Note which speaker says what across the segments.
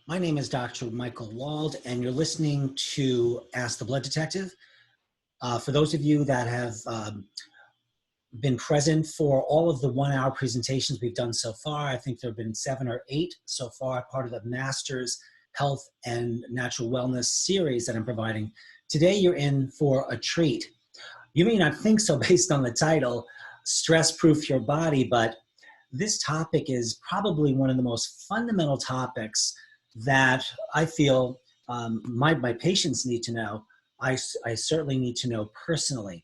Speaker 1: My name is Dr. Michael Wald, and you're listening to Ask the Blood Detective. For those of you that have been present for all of the 1 hour presentations we've done so far, I think there have been 7 or 8 so far, part of the Masters Health and Natural Wellness series that I'm providing. Today, you're in for a treat. You may not think so based on the title, Stress Proof Your Body, but this topic is probably one of the most fundamental topics that I feel my patients need to know. I certainly need to know personally.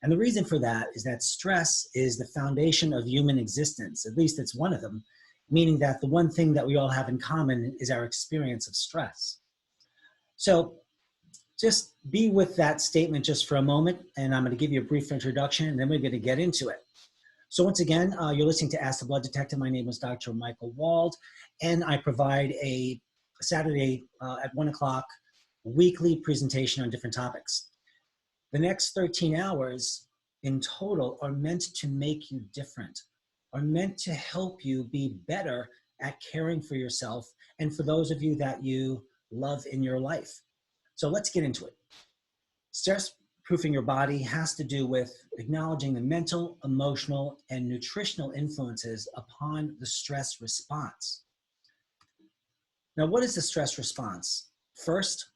Speaker 1: And the reason for that is that stress is the foundation of human existence. At least it's one of them, meaning that the one thing that we all have in common is our experience of stress. So just be with that statement just for a moment, and I'm going to give you a brief introduction, and then we're going to get into it. So once again, you're listening to Ask the Blood Detective. My name is Dr. Michael Wald, and I provide a Saturday at 1 o'clock weekly presentation on different topics. The next 13 hours in total are meant to make you different, are meant to help you be better at caring for yourself and for those of you that you love in your life. So let's get into it. Stress proofing your body has to do with acknowledging the mental, emotional, and nutritional influences upon the stress response. Now, what is the stress response? First,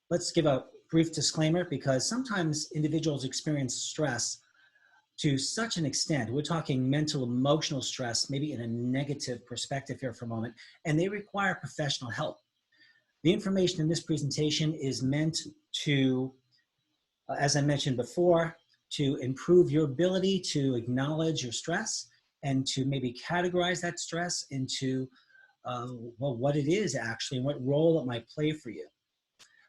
Speaker 1: let's give a brief disclaimer because sometimes individuals experience stress to such an extent, we're talking mental, emotional stress, maybe in a negative perspective here for a moment, and they require professional help. The information in this presentation is meant to, as I mentioned before, to improve your ability to acknowledge your stress and to maybe categorize that stress into well, what it is actually and what role it might play for you.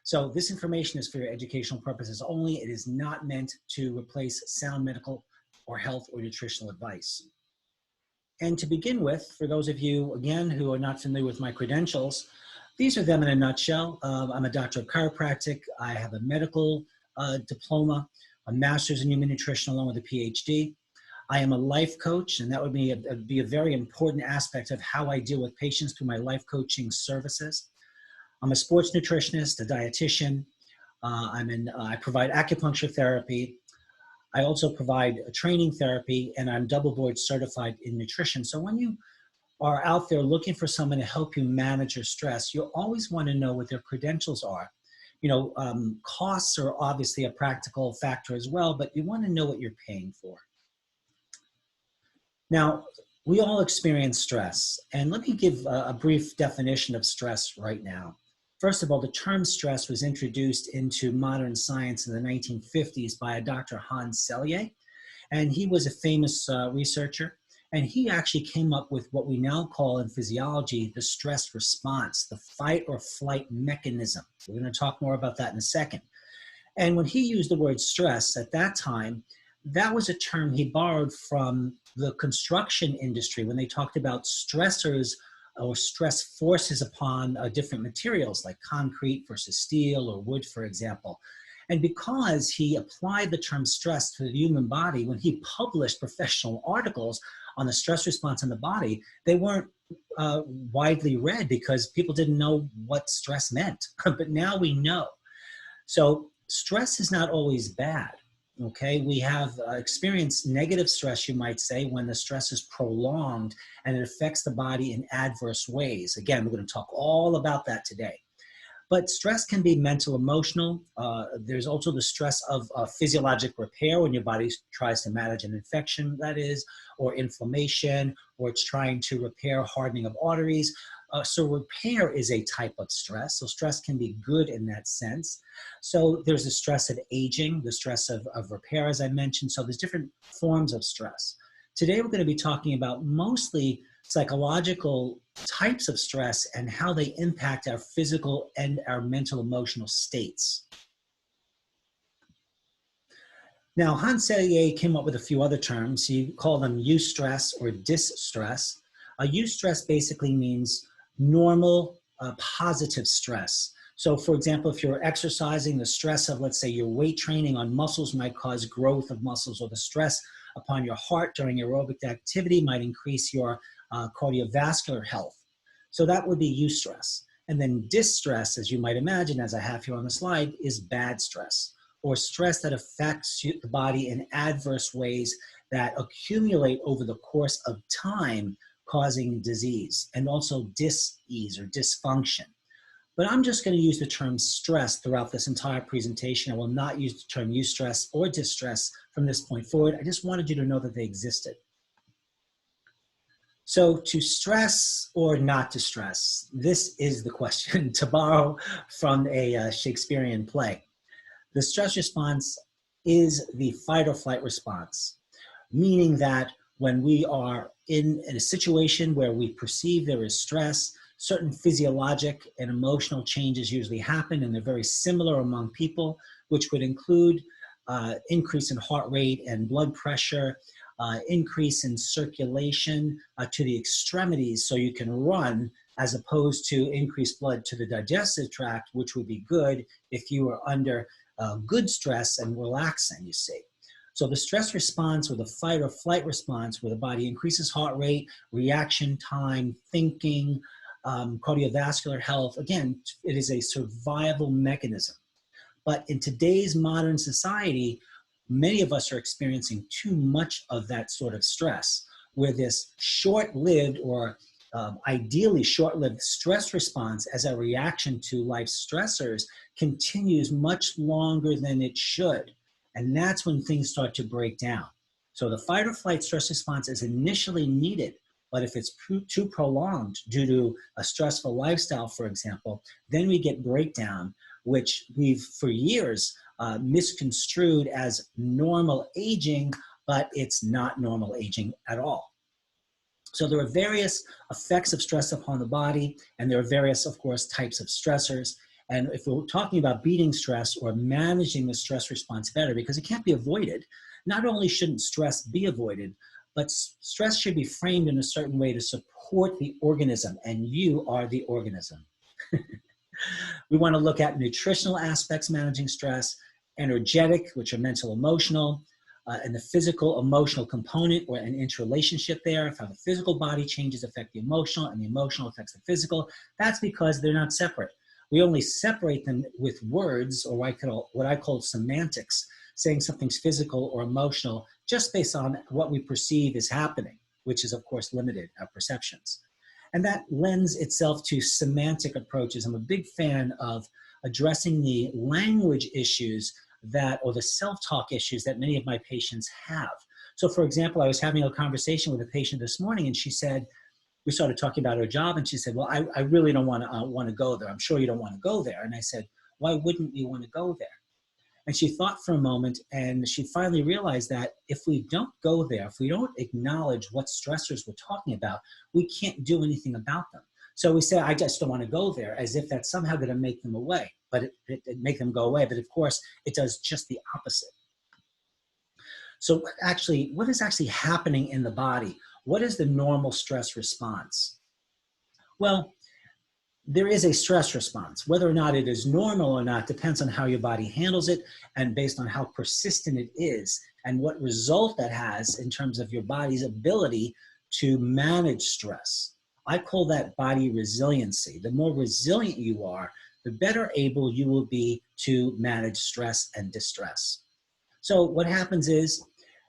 Speaker 1: So this information is for your educational purposes only. It is not meant to replace sound medical or health or nutritional advice. And to begin with, for those of you, again, who are not familiar with my credentials, these are them in a nutshell. I'm a doctor of chiropractic. I have a medical diploma, a master's in human nutrition along with a PhD. I am a life coach, and that would be a very important aspect of how I deal with patients through my life coaching services. I'm a sports nutritionist, a dietitian. I provide acupuncture therapy. I also provide a training therapy, and I'm double board certified in nutrition. So when you are out there looking for someone to help you manage your stress, you always want to know what their credentials are. You know, costs are obviously a practical factor as well, but you want to know what you're paying for. Now, we all experience stress, and let me give a brief definition of stress right now. First of all, the term stress was introduced into modern science in the 1950s by a Dr. Hans Selye, and he was a famous researcher, and he actually came up with what we now call in physiology the stress response, the fight or flight mechanism. We're going to talk more about that in a second. And when he used the word stress at that time, that was a term he borrowed from the construction industry when they talked about stressors or stress forces upon different materials like concrete versus steel or wood, for example. And because he applied the term stress to the human body, when he published professional articles on the stress response in the body, they weren't widely read because people didn't know what stress meant. But now we know. So stress is not always bad. Okay, we have experienced negative stress, you might say, when the stress is prolonged and it affects the body in adverse ways. Again, we're going to talk all about that today. But stress can be mental, emotional. There's also the stress of physiologic repair when your body tries to manage an infection, that is, or inflammation, or it's trying to repair hardening of arteries. So repair is a type of stress. So stress can be good in that sense. So there's the stress of aging, the stress of repair, as I mentioned. So there's different forms of stress. Today, we're going to be talking about mostly psychological types of stress and how they impact our physical and our mental emotional states. Now, Hans Selye came up with a few other terms. He called them eustress or distress. Eustress basically means normal, positive stress. So for example, if you're exercising, the stress of, let's say, your weight training on muscles might cause growth of muscles, or the stress upon your heart during aerobic activity might increase your cardiovascular health. So that would be eustress. And then distress, as you might imagine, as I have here on the slide, is bad stress, or stress that affects the body in adverse ways that accumulate over the course of time, causing disease and also dis-ease or dysfunction. But I'm just going to use the term stress throughout this entire presentation. I will not use the term eustress or distress from this point forward. I just wanted you to know that they existed. So to stress or not to stress, this is the question, to borrow from a Shakespearean play. The stress response is the fight or flight response, meaning that when we are in a situation where we perceive there is stress, certain physiologic and emotional changes usually happen, and they're very similar among people, which would include increase in heart rate and blood pressure, increase in circulation to the extremities so you can run, as opposed to increased blood to the digestive tract, which would be good if you were under good stress and relaxing, you see. So the stress response, or the fight or flight response, where the body increases heart rate, reaction time, thinking, cardiovascular health, again, it is a survival mechanism. But in today's modern society, many of us are experiencing too much of that sort of stress, where this short-lived or ideally short-lived stress response as a reaction to life's stressors continues much longer than it should. And that's when things start to break down. So the fight or flight stress response is initially needed, but if it's too prolonged due to a stressful lifestyle, for example, then we get breakdown, which we've for years misconstrued as normal aging, but it's not normal aging at all. So there are various effects of stress upon the body, and there are various, of course, types of stressors. And if we're talking about beating stress or managing the stress response better, because it can't be avoided, not only shouldn't stress be avoided, but stress should be framed in a certain way to support the organism, and you are the organism. We want to look at nutritional aspects managing stress, energetic, which are mental, emotional, and the physical, emotional component, or an interrelationship there, if how the physical body changes affect the emotional, and the emotional affects the physical. That's because they're not separate. We only separate them with words, or what I call semantics, saying something's physical or emotional just based on what we perceive is happening, which is, of course, limited, our perceptions. And that lends itself to semantic approaches. I'm a big fan of addressing the language issues or the self-talk issues that many of my patients have. So for example, I was having a conversation with a patient this morning, and she said, we started talking about her job, and she said, well, I really don't want to go there. I'm sure you don't want to go there. And I said, why wouldn't you want to go there? And she thought for a moment, and she finally realized that if we don't go there, if we don't acknowledge what stressors we're talking about, we can't do anything about them. So we say, I just don't want to go there, as if that's somehow going to make them away, but it make them go away. But of course, it does just the opposite. So actually, what is actually happening in the body? What is the normal stress response? Well, there is a stress response. Whether or not it is normal or not depends on how your body handles it, and based on how persistent it is and what result that has in terms of your body's ability to manage stress. I call that body resiliency. The more resilient you are, the better able you will be to manage stress and distress. So what happens is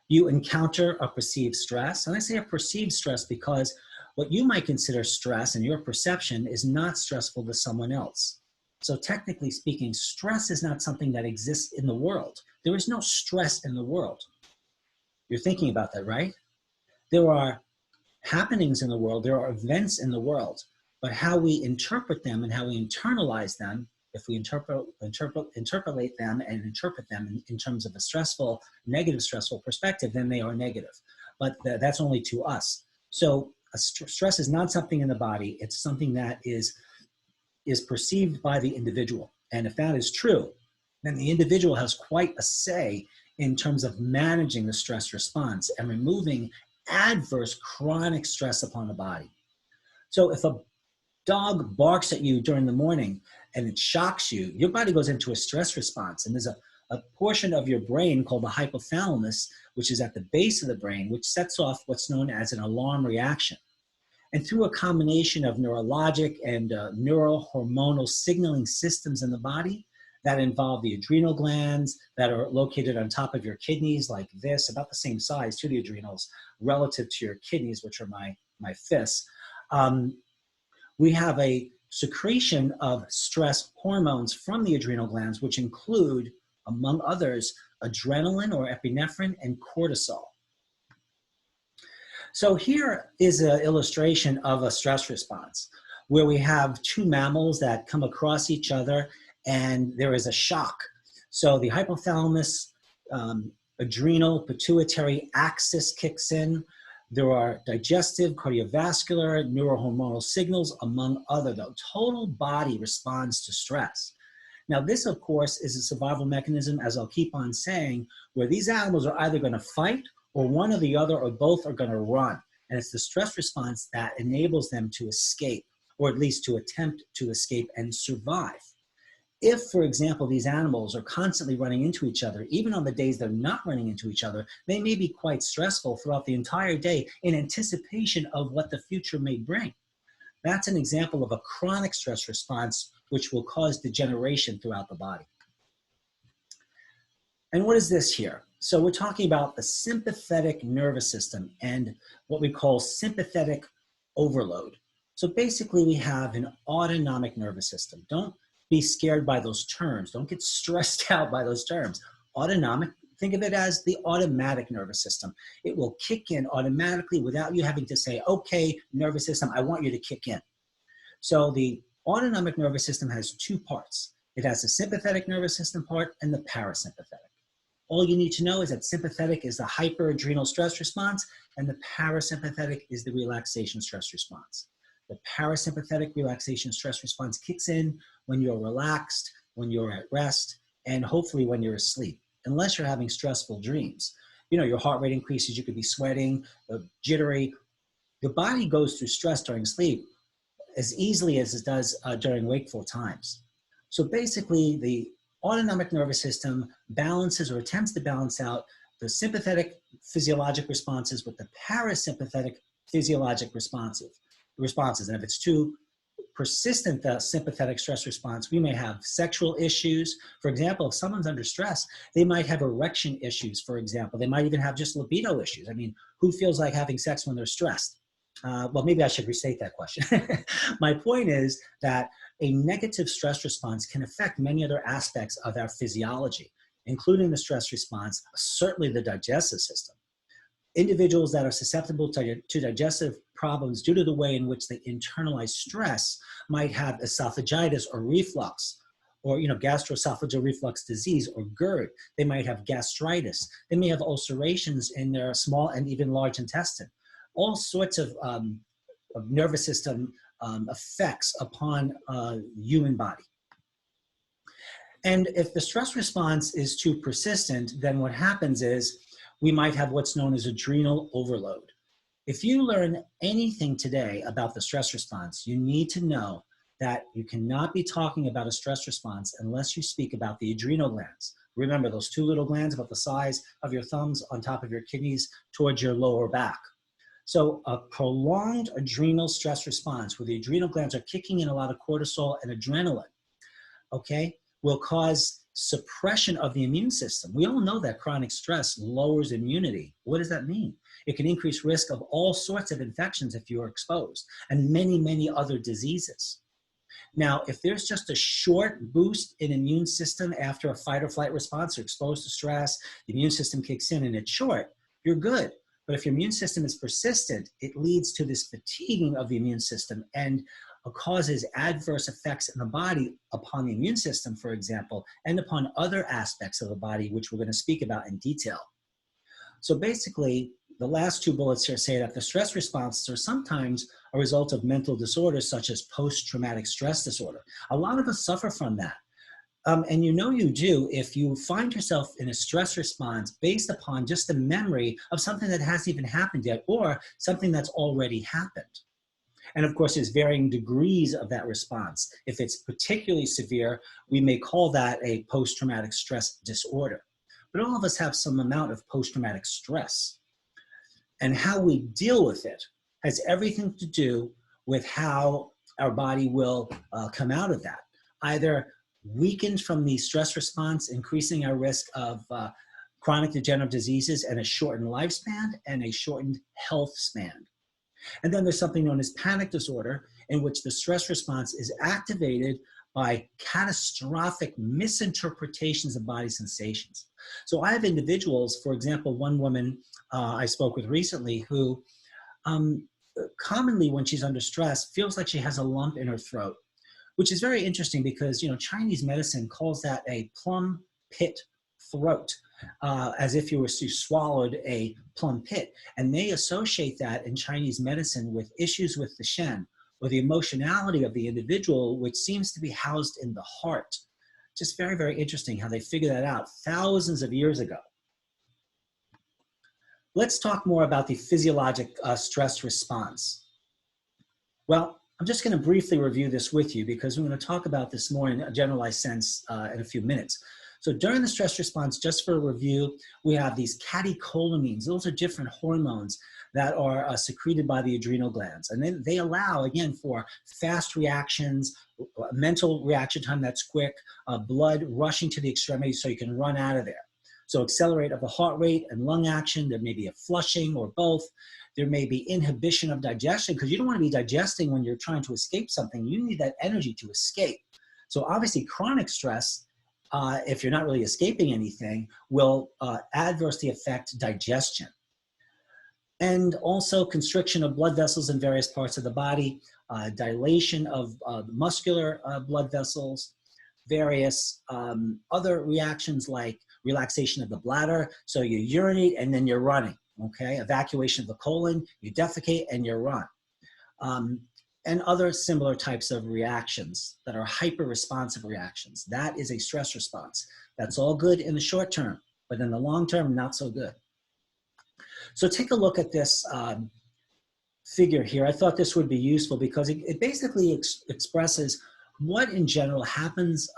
Speaker 1: you encounter a perceived stress, and I say a perceived stress because what you might consider stress in your perception is not stressful to someone else. So technically speaking, stress is not something that exists in the world. There is no stress in the world. You're thinking about that, right? There are happenings in the world, there are events in the world, but how we interpret them and how we internalize them, if we interpolate them and interpret them in terms of a stressful, negative stressful perspective, then they are negative. But that's only to us. So stress is not something in the body, it's something that is perceived by the individual. And if that is true, then the individual has quite a say in terms of managing the stress response and removing adverse chronic stress upon the body. So if a dog barks at you during the morning and it shocks you, your body goes into a stress response, and there's a portion of your brain called the hypothalamus, which is at the base of the brain, which sets off what's known as an alarm reaction. And through a combination of neurologic and neurohormonal signaling systems in the body that involve the adrenal glands that are located on top of your kidneys like this, about the same size to the adrenals relative to your kidneys, which are my fists, we have a secretion of stress hormones from the adrenal glands, which include, among others, adrenaline or epinephrine and cortisol. So here is an illustration of a stress response where we have two mammals that come across each other and there is a shock. So the hypothalamus, adrenal, pituitary axis kicks in. There are digestive, cardiovascular, neurohormonal signals, among other. The total body responds to stress. Now, this, of course, is a survival mechanism, as I'll keep on saying, where these animals are either going to fight or one or the other or both are going to run. And it's the stress response that enables them to escape, or at least to attempt to escape and survive. If, for example, these animals are constantly running into each other, even on the days they're not running into each other, they may be quite stressful throughout the entire day in anticipation of what the future may bring. That's an example of a chronic stress response, which will cause degeneration throughout the body. And what is this here? So we're talking about the sympathetic nervous system and what we call sympathetic overload. So basically we have an autonomic nervous system. Don't be scared by those terms. Don't get stressed out by those terms. Autonomic, think of it as the automatic nervous system. It will kick in automatically without you having to say, okay, nervous system, I want you to kick in. So the autonomic nervous system has two parts. It has the sympathetic nervous system part and the parasympathetic. All you need to know is that sympathetic is the hyperadrenal stress response and the parasympathetic is the relaxation stress response. The parasympathetic relaxation stress response kicks in when you're relaxed, when you're at rest, and hopefully when you're asleep, unless you're having stressful dreams. You know, your heart rate increases, you could be sweating, jittery. Your body goes through stress during sleep as easily as it does during wakeful times. So basically, the autonomic nervous system balances or attempts to balance out the sympathetic physiologic responses with the parasympathetic physiologic responses. And if it's too persistent, the sympathetic stress response, we may have sexual issues. For example, if someone's under stress, they might have erection issues, for example. They might even have just libido issues. I mean, who feels like having sex when they're stressed? Well, maybe I should restate that question. My point is that a negative stress response can affect many other aspects of our physiology, including the stress response, certainly the digestive system. Individuals that are susceptible to digestive problems due to the way in which they internalize stress might have esophagitis or reflux, or gastroesophageal reflux disease or GERD. They might have gastritis. They may have ulcerations in their small and even large intestine. All sorts of nervous system effects upon human body. And if the stress response is too persistent, then what happens is we might have what's known as adrenal overload. If you learn anything today about the stress response, you need to know that you cannot be talking about a stress response unless you speak about the adrenal glands. Remember those two little glands about the size of your thumbs on top of your kidneys towards your lower back. So a prolonged adrenal stress response where the adrenal glands are kicking in a lot of cortisol and adrenaline, okay, will cause suppression of the immune system. We all know that chronic stress lowers immunity. What does that mean? It can increase risk of all sorts of infections if you are exposed, and many, many other diseases. Now, if there's just a short boost in immune system after a fight or flight response or exposed to stress, the immune system kicks in and it's short, you're good. But if your immune system is persistent, it leads to this fatiguing of the immune system and causes adverse effects in the body upon the immune system, for example, and upon other aspects of the body, which we're going to speak about in detail. So basically, the last two bullets here say that the stress responses are sometimes a result of mental disorders such as post-traumatic stress disorder. A lot of us suffer from that. And you know you do if you find yourself in a stress response based upon just a memory of something that hasn't even happened yet or something that's already happened. And of course, there's varying degrees of that response. If it's particularly severe, we may call that a post-traumatic stress disorder. But all of us have some amount of post-traumatic stress. And how we deal with it has everything to do with how our body will come out of that. Either weakened from the stress response, increasing our risk of chronic degenerative diseases and a shortened lifespan and a shortened health span. And then there's something known as panic disorder, in which the stress response is activated by catastrophic misinterpretations of body sensations. So I have individuals, for example, one woman I spoke with recently who commonly when she's under stress feels like she has a lump in her throat, which is very interesting because, you know, Chinese medicine calls that a plum pit throat, as if you swallowed a plum pit. And they associate that in Chinese medicine with issues with the Shen, or the emotionality of the individual, which seems to be housed in the heart. Just very, very interesting how they figured that out thousands of years ago. Let's talk more about the physiologic stress response. Well, I'm just going to briefly review this with you because we're going to talk about this more in a generalized sense in a few minutes. So during the stress response, just for a review, we have these catecholamines. Those are different hormones that are secreted by the adrenal glands. And then they allow, again, for fast reactions, mental reaction time that's quick, blood rushing to the extremities so you can run out of there. So accelerate of the heart rate and lung action. There may be a flushing or both. There may be inhibition of digestion because you don't want to be digesting when you're trying to escape something. You need that energy to escape. So obviously chronic stress, if you're not really escaping anything, will adversely affect digestion. And also constriction of blood vessels in various parts of the body, dilation of muscular blood vessels, various other reactions like relaxation of the bladder. So you urinate and then you're running, okay? Evacuation of the colon, you defecate and you run. And other similar types of reactions that are hyper-responsive reactions. That is a stress response. That's all good in the short term, but in the long term, not so good. So take a look at this figure here. I thought this would be useful because it basically expresses what in general happens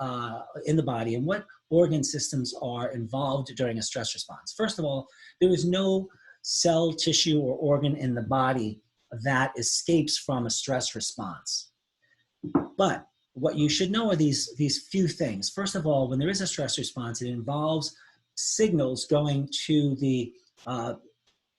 Speaker 1: in the body and what organ systems are involved during a stress response. First of all, there is no cell, tissue, or organ in the body that escapes from a stress response. But what you should know are these few things. First of all, when there is a stress response, it involves signals going to the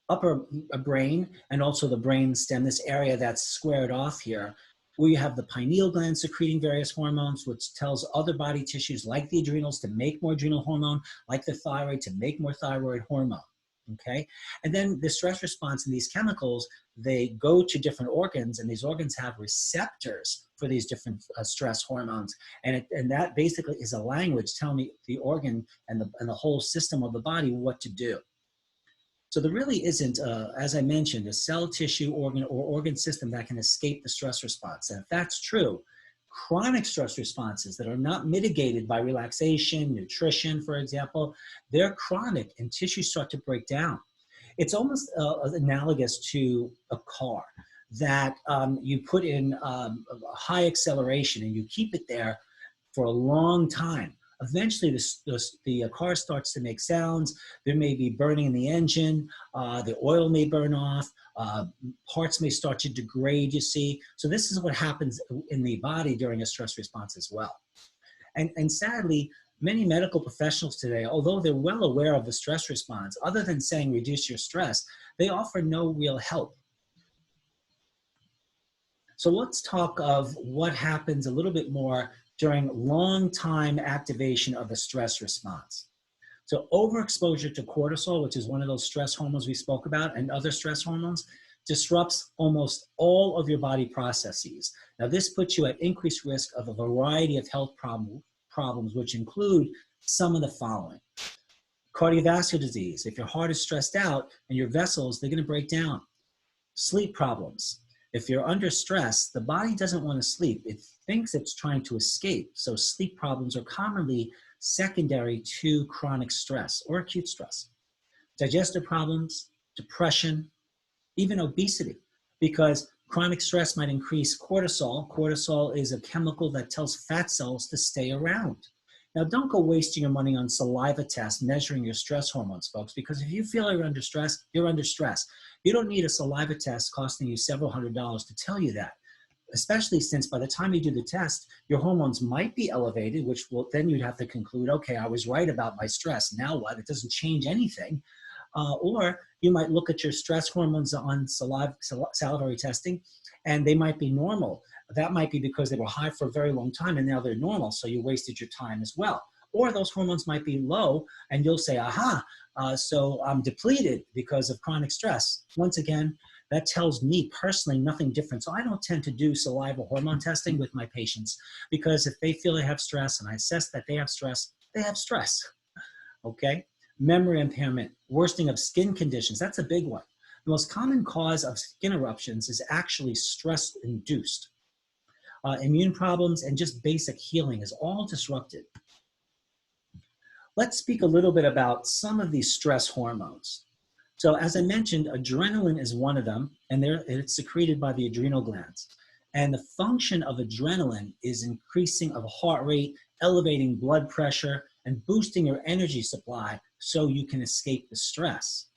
Speaker 1: upper brain and also the brain stem, this area that's squared off here, where you have the pineal gland secreting various hormones, which tells other body tissues like the adrenals to make more adrenal hormone, like the thyroid to make more thyroid hormone, okay? And then the stress response in these chemicals, they go to different organs, and these organs have receptors for these different stress hormones. And that basically is a language telling the organ and the whole system of the body what to do. So there really isn't, as I mentioned, a cell, tissue, organ, or organ system that can escape the stress response. And if that's true, chronic stress responses that are not mitigated by relaxation, nutrition, for example, they're chronic and tissues start to break down. It's almost analogous to a car that you put in high acceleration and you keep it there for a long time. Eventually, the car starts to make sounds. There may be burning in the engine. The oil may burn off. Parts may start to degrade, you see. So this is what happens in the body during a stress response as well. And sadly, many medical professionals today, although they're well aware of the stress response, other than saying reduce your stress, they offer no real help. So let's talk of what happens a little bit more during long-time activation of a stress response. So overexposure to cortisol, which is one of those stress hormones we spoke about, and other stress hormones, disrupts almost all of your body processes. Now this puts you at increased risk of a variety of health problems, which include some of the following. Cardiovascular disease. If your heart is stressed out and your vessels, they're gonna break down. Sleep problems. If you're under stress, the body doesn't want to sleep. It thinks it's trying to escape. So sleep problems are commonly secondary to chronic stress or acute stress. Digestive problems, depression, even obesity, because chronic stress might increase cortisol. Cortisol is a chemical that tells fat cells to stay around. Now, don't go wasting your money on saliva tests measuring your stress hormones, folks, because if you feel you're under stress, you're under stress. You don't need a saliva test costing you several $100s to tell you that, especially since by the time you do the test, your hormones might be elevated, which will then you'd have to conclude, okay, I was right about my stress. Now what? It doesn't change anything. Or you might look at your stress hormones on salivary testing, and they might be normal. That might be because they were high for a very long time and now they're normal, so you wasted your time as well. Or those hormones might be low and you'll say, aha, so I'm depleted because of chronic stress. Once again, that tells me personally nothing different. So I don't tend to do saliva hormone testing with my patients, because if they feel they have stress and I assess that they have stress, okay? Memory impairment, worsening of skin conditions, that's a big one. The most common cause of skin eruptions is actually stress-induced. Immune problems and just basic healing is all disrupted. Let's speak a little bit about some of these stress hormones. So as I mentioned, adrenaline is one of them, and it's secreted by the adrenal glands. And the function of adrenaline is increasing of heart rate, elevating blood pressure, and boosting your energy supply so you can escape the stress.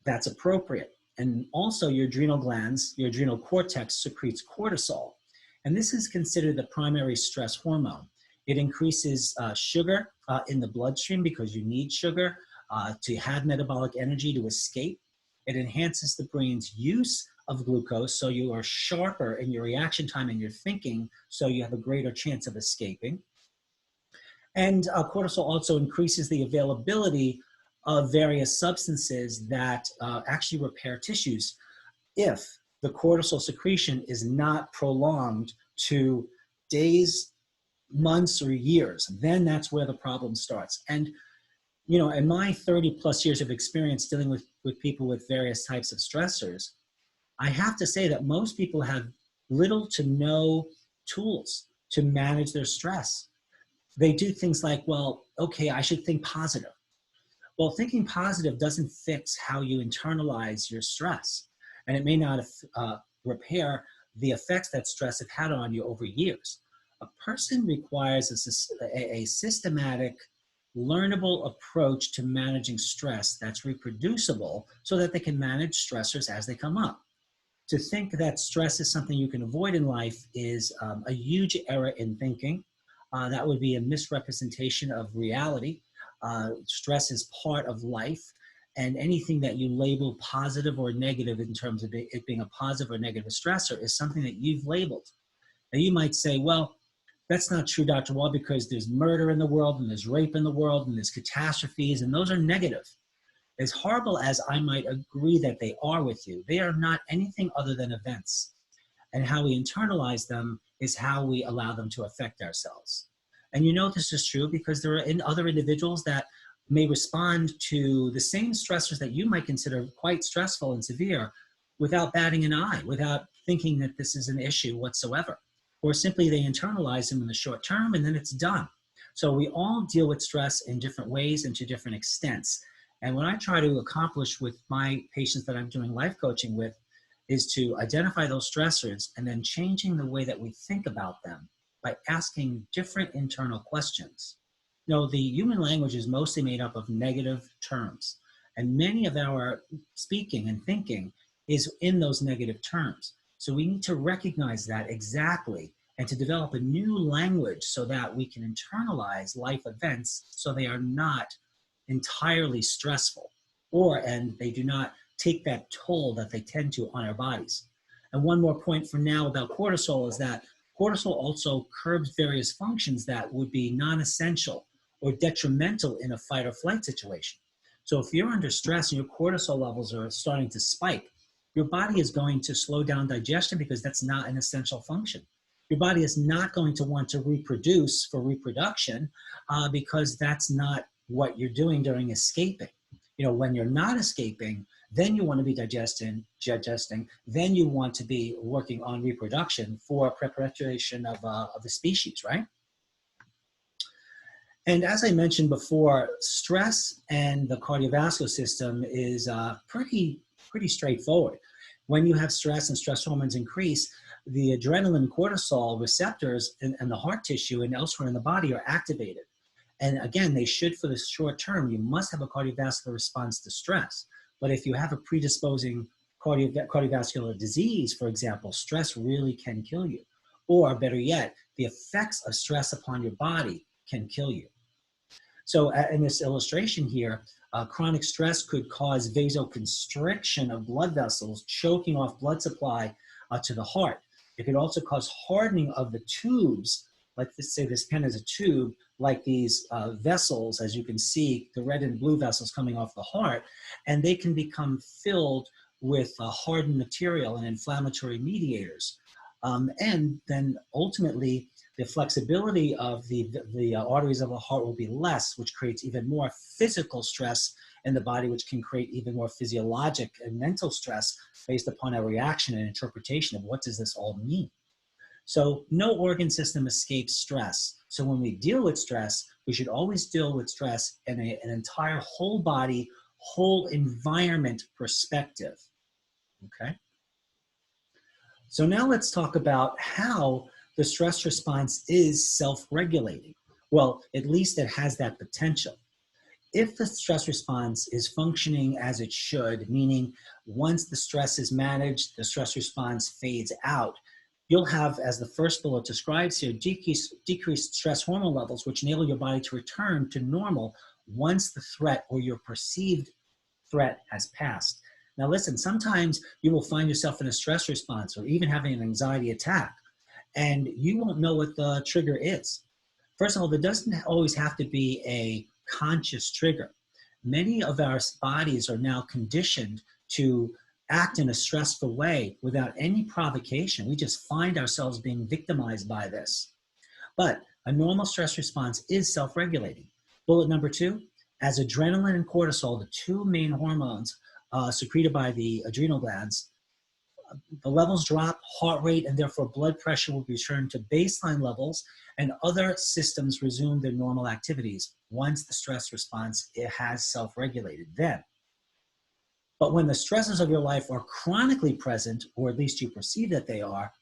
Speaker 1: That's appropriate. And also your adrenal glands, your adrenal cortex secretes cortisol. And this is considered the primary stress hormone. It increases sugar in the bloodstream because you need sugar to have metabolic energy to escape. It enhances the brain's use of glucose, so you are sharper in your reaction time and your thinking, so you have a greater chance of escaping. And cortisol also increases the availability of various substances that actually repair tissues if the cortisol secretion is not prolonged to days, months, or years. Then that's where the problem starts. And you know, in my 30 plus years of experience dealing with people with various types of stressors, I have to say that most people have little to no tools to manage their stress. They do things like, well, okay, I should think positive. Well, thinking positive doesn't fix how you internalize your stress, and it may not repair the effects that stress have had on you over years. A person requires a systematic, learnable approach to managing stress that's reproducible so that they can manage stressors as they come up. To think that stress is something you can avoid in life is a huge error in thinking. That would be a misrepresentation of reality. Stress is part of life, and anything that you label positive or negative in terms of it being a positive or negative stressor is something that you've labeled. Now you might say, well, that's not true, Dr. Wall, because there's murder in the world and there's rape in the world and there's catastrophes, and those are negative. As horrible as I might agree that they are with you, they are not anything other than events. And how we internalize them is how we allow them to affect ourselves. And you know this is true because there are other individuals that may respond to the same stressors that you might consider quite stressful and severe without batting an eye, without thinking that this is an issue whatsoever. Or simply they internalize them in the short term and then it's done. So we all deal with stress in different ways and to different extents. And what I try to accomplish with my patients that I'm doing life coaching with is to identify those stressors and then changing the way that we think about them by asking different internal questions. You know, the human language is mostly made up of negative terms, and many of our speaking and thinking is in those negative terms. So we need to recognize that exactly and to develop a new language so that we can internalize life events so they are not entirely stressful and they do not take that toll that they tend to on our bodies. And one more point for now about cortisol is that cortisol also curbs various functions that would be non-essential or detrimental in a fight or flight situation. So if you're under stress and your cortisol levels are starting to spike, your body is going to slow down digestion because that's not an essential function. Your body is not going to want to reproduce for reproduction because that's not what you're doing during escaping. You know, when you're not escaping, then you want to be digesting, then you want to be working on reproduction for perpetuation of the species, right? And as I mentioned before, stress and the cardiovascular system is pretty straightforward. When you have stress and stress hormones increase, the adrenaline cortisol receptors in the heart tissue and elsewhere in the body are activated. And again, they should for the short term. You must have a cardiovascular response to stress. But if you have a predisposing cardiovascular disease, for example, stress really can kill you. Or better yet, the effects of stress upon your body can kill you. So in this illustration here, chronic stress could cause vasoconstriction of blood vessels, choking off blood supply to the heart. It could also cause hardening of the tubes, like let's say this pen is a tube, like these vessels, as you can see, the red and blue vessels coming off the heart, and they can become filled with hardened material and inflammatory mediators. And then ultimately, the flexibility of the arteries of the heart will be less, which creates even more physical stress in the body, which can create even more physiologic and mental stress based upon our reaction and interpretation of what does this all mean. So no organ system escapes stress. So when we deal with stress, we should always deal with stress in an entire whole body, whole environment perspective, okay? So now let's talk about how the stress response is self-regulating. Well, at least it has that potential. If the stress response is functioning as it should, meaning once the stress is managed, the stress response fades out, you'll have, as the first bullet describes here, decreased stress hormone levels, which enable your body to return to normal once the threat or your perceived threat has passed. Now listen, sometimes you will find yourself in a stress response or even having an anxiety attack, and you won't know what the trigger is. First of all, there doesn't always have to be a conscious trigger. Many of our bodies are now conditioned to act in a stressful way without any provocation. We just find ourselves being victimized by this. But a normal stress response is self-regulating. Bullet number 2, as adrenaline and cortisol, the two main hormones secreted by the adrenal glands, the levels drop, heart rate, and therefore blood pressure will return to baseline levels, and other systems resume their normal activities once the stress response has self-regulated then. But when the stresses of your life are chronically present, or at least you perceive that they are,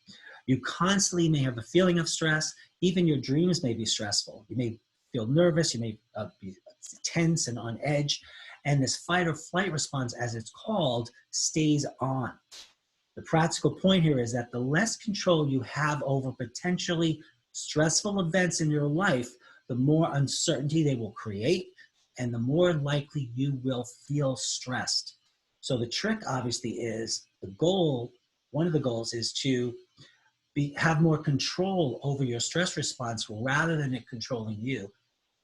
Speaker 1: you constantly may have a feeling of stress. Even your dreams may be stressful. You may feel nervous, you may be tense and on edge, and this fight or flight response, as it's called, stays on. The practical point here is that the less control you have over potentially stressful events in your life, the more uncertainty they will create, and the more likely you will feel stressed. So the trick obviously is, the goal, one of the goals is to have more control over your stress response rather than it controlling you.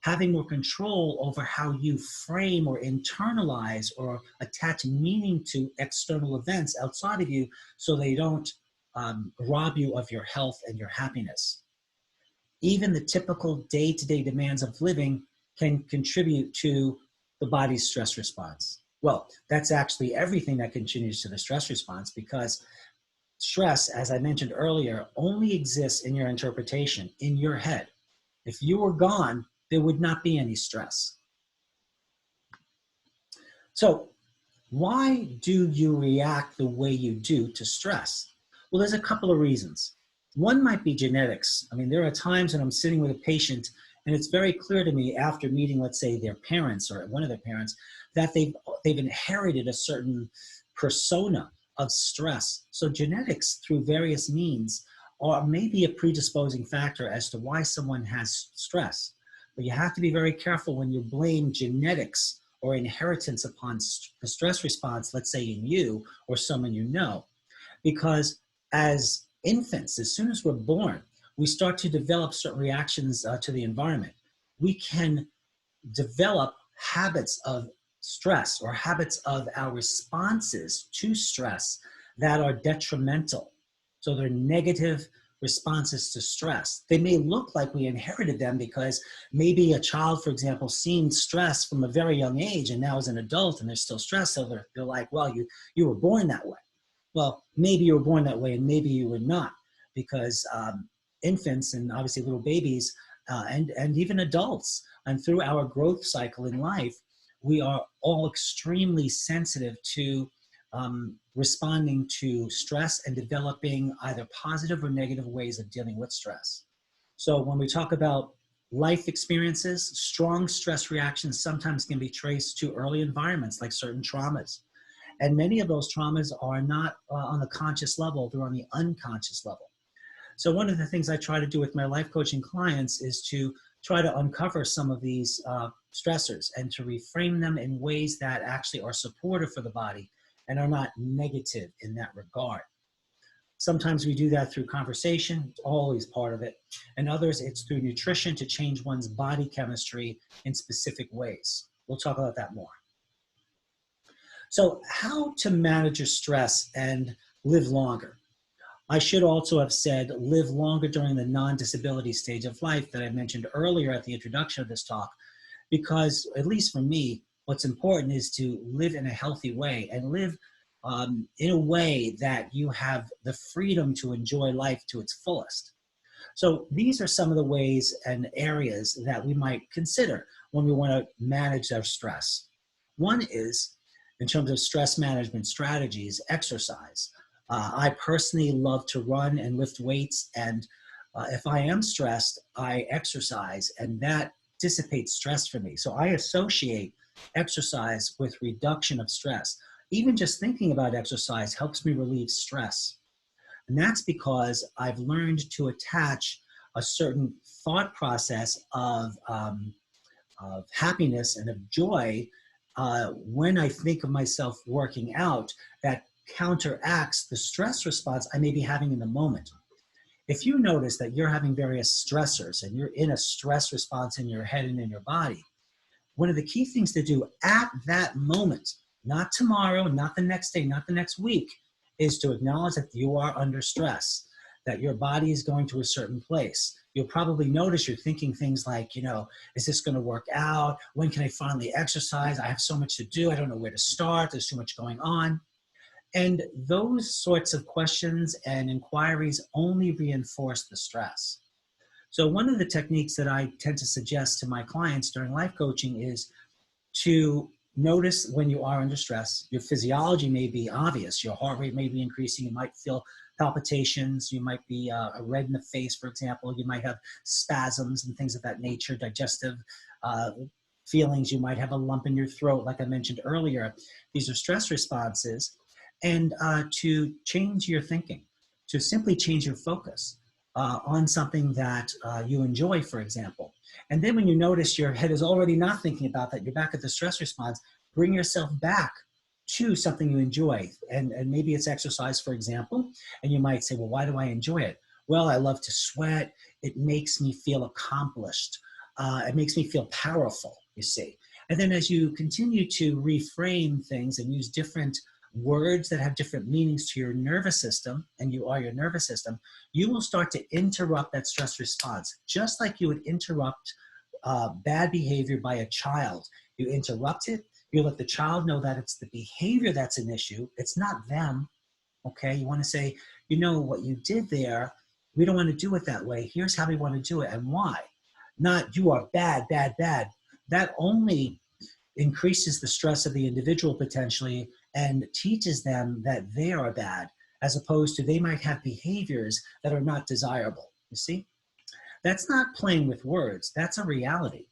Speaker 1: Having more control over how you frame or internalize or attach meaning to external events outside of you so they don't rob you of your health and your happiness. Even the typical day-to-day demands of living can contribute to the body's stress response. Well, that's actually everything that contributes to the stress response, because stress, as I mentioned earlier, only exists in your interpretation, in your head. If you were gone, there would not be any stress. So why do you react the way you do to stress? Well, there's a couple of reasons. One might be genetics. I mean, there are times when I'm sitting with a patient and it's very clear to me after meeting, let's say, their parents or one of their parents, that they've inherited a certain persona of stress. So genetics, through various means, are maybe a predisposing factor as to why someone has stress. But you have to be very careful when you blame genetics or inheritance upon the stress response, let's say in you or someone you know. Because as infants, as soon as we're born, we start to develop certain reactions to the environment. We can develop habits of stress or habits of our responses to stress that are detrimental. So they're negative responses to stress. They may look like we inherited them because maybe a child, for example, seen stress from a very young age and now as an adult and they're still stressed, so they're like, well, you were born that way. Well, maybe you were born that way and maybe you were not, because infants and obviously little babies and even adults, and through our growth cycle in life, we are all extremely sensitive to responding to stress and developing either positive or negative ways of dealing with stress. So when we talk about life experiences, strong stress reactions sometimes can be traced to early environments like certain traumas. And many of those traumas are not on the conscious level, they're on the unconscious level. So one of the things I try to do with my life coaching clients is to try to uncover some of these stressors and to reframe them in ways that actually are supportive for the body and are not negative in that regard. Sometimes we do that through conversation, it's always part of it. And others, it's through nutrition to change one's body chemistry in specific ways. We'll talk about that more. So how to manage your stress and live longer? I should also have said live longer during the non-disability stage of life that I mentioned earlier at the introduction of this talk, because at least for me, what's important is to live in a healthy way and live in a way that you have the freedom to enjoy life to its fullest. So these are some of the ways and areas that we might consider when we want to manage our stress. One is, in terms of stress management strategies, exercise. I personally love to run and lift weights, and if I am stressed, I exercise, and that dissipates stress for me. So I associate exercise with reduction of stress. Even just thinking about exercise helps me relieve stress. And that's because I've learned to attach a certain thought process of happiness and of joy when I think of myself working out that counteracts the stress response I may be having in the moment. If you notice that you're having various stressors and you're in a stress response in your head and in your body, one of the key things to do at that moment, not tomorrow, not the next day, not the next week, is to acknowledge that you are under stress, that your body is going to a certain place. You'll probably notice you're thinking things like, is this going to work out? When can I finally exercise? I have so much to do. I don't know where to start. There's too much going on. And those sorts of questions and inquiries only reinforce the stress. So one of the techniques that I tend to suggest to my clients during life coaching is to notice when you are under stress. Your physiology may be obvious. Your heart rate may be increasing. You might feel palpitations. You might be red in the face, for example. You might have spasms and things of that nature, digestive feelings. You might have a lump in your throat, like I mentioned earlier. These are stress responses. And to change your thinking, to simply change your focus on something that you enjoy, for example. And then when you notice your head is already not thinking about that, you're back at the stress response, bring yourself back to something you enjoy. And maybe it's exercise, for example, and you might say, well, why do I enjoy it? Well, I love to sweat. It makes me feel accomplished. It makes me feel powerful, you see. And then as you continue to reframe things and use different words that have different meanings to your nervous system, and you are your nervous system, you will start to interrupt that stress response, just like you would interrupt bad behavior by a child. You interrupt it, you let the child know that it's the behavior that's an issue, it's not them, okay? You want to say, what you did there, we don't want to do it that way. Here's how we want to do it and why. Not you are bad, bad, bad. That only increases the stress of the individual potentially and teaches them that they are bad, as opposed to they might have behaviors that are not desirable, you see? That's not playing with words, that's a reality.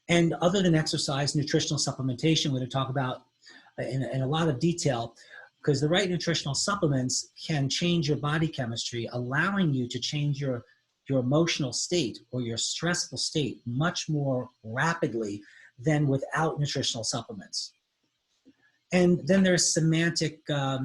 Speaker 1: And other than exercise, nutritional supplementation, we're going to talk about in a lot of detail, because the right nutritional supplements can change your body chemistry, allowing you to change your emotional state or your stressful state much more rapidly than without nutritional supplements. And then there's semantic, let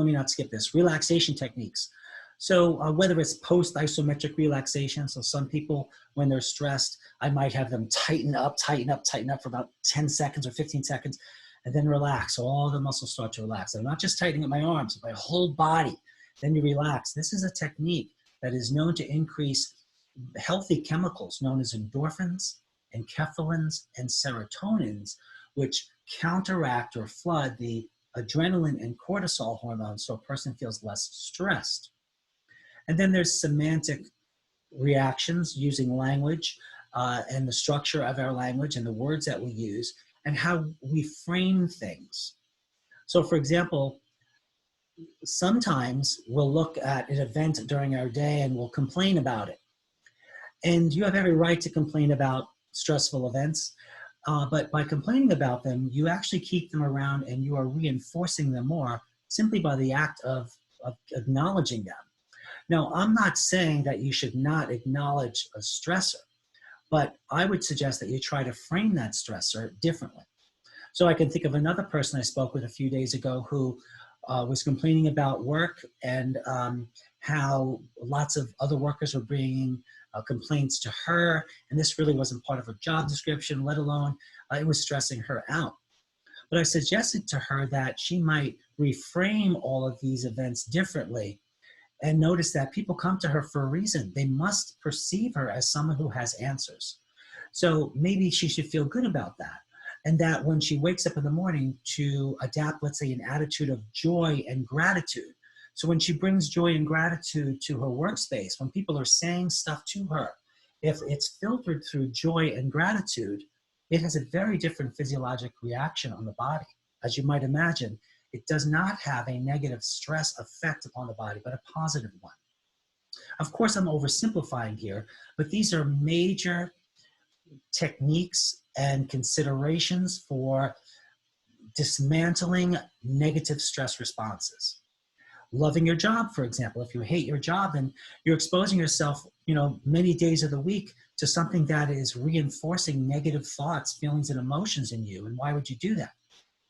Speaker 1: me not skip this, relaxation techniques. So whether it's post-isometric relaxation, so some people, when they're stressed, I might have them tighten up for about 10 seconds or 15 seconds, and then relax. So all the muscles start to relax. I'm not just tightening up my arms, my whole body. Then you relax. This is a technique that is known to increase healthy chemicals known as endorphins, enkephalins, and serotonins, which counteract or flood the adrenaline and cortisol hormones so a person feels less stressed. And then there's semantic reactions using language and the structure of our language and the words that we use and how we frame things. So for example, sometimes we'll look at an event during our day and we'll complain about it. And you have every right to complain about stressful events, but by complaining about them, you actually keep them around and you are reinforcing them more simply by the act of acknowledging them. Now, I'm not saying that you should not acknowledge a stressor, but I would suggest that you try to frame that stressor differently. So I can think of another person I spoke with a few days ago who was complaining about work and how lots of other workers were bringing complaints to her, and this really wasn't part of her job description, let alone it was stressing her out. But I suggested to her that she might reframe all of these events differently and notice that people come to her for a reason. They must perceive her as someone who has answers. So maybe she should feel good about that. And that when she wakes up in the morning to adapt, let's say, an attitude of joy and gratitude. So when she brings joy and gratitude to her workspace, when people are saying stuff to her, if it's filtered through joy and gratitude, it has a very different physiologic reaction on the body. As you might imagine, it does not have a negative stress effect upon the body, but a positive one. Of course, I'm oversimplifying here, but these are major techniques and considerations for dismantling negative stress responses. Loving your job, for example. If you hate your job and you're exposing yourself, many days of the week to something that is reinforcing negative thoughts, feelings, and emotions in you, and why would you do that?